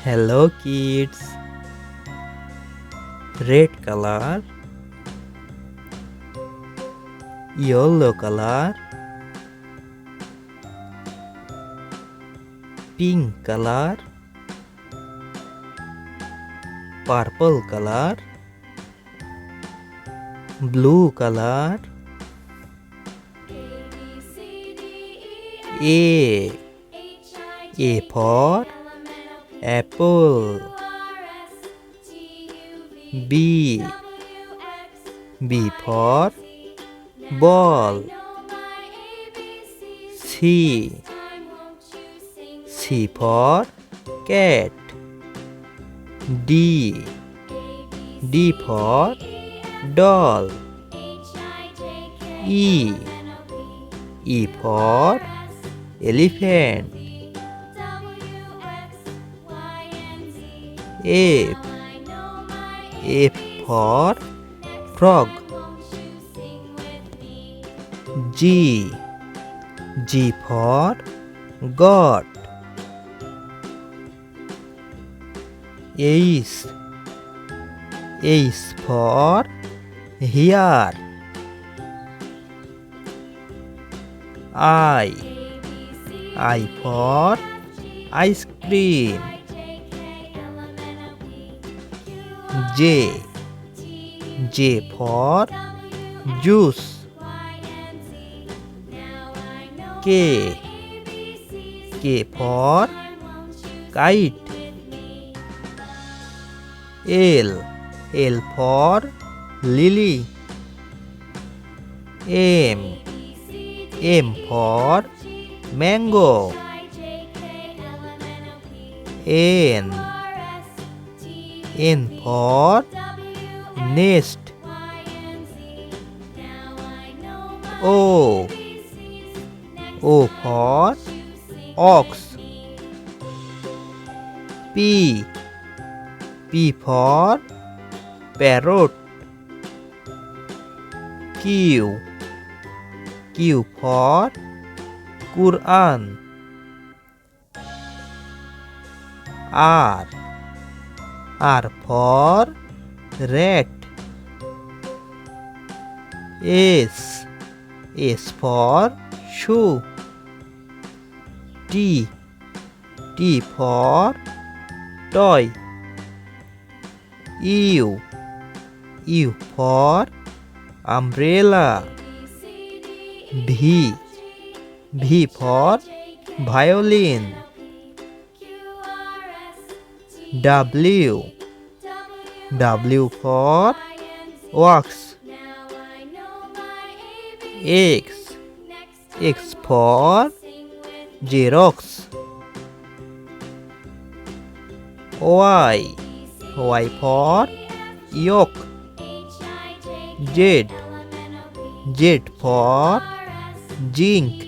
Hello kids. Red color, yellow color, pink color, purple color, blue color. A. A for apple. B. B for ball. C. C for cat. D. D for doll. E. E for elephant. F. F for frog. G. G for God. H. H for here. I. I for ice cream. J. J for juice. K. K for kite. L. L for lily. M. M for mango. N. N for nest. O. O for ox. P. P for parrot. Q. Q for Quran. R. R for rat. S. S for shoe. T. T for toy. U. U for umbrella. V. V for violin. W. W for wax. X. X for Xerox. Y. Y for yolk. Z. Z for zinc.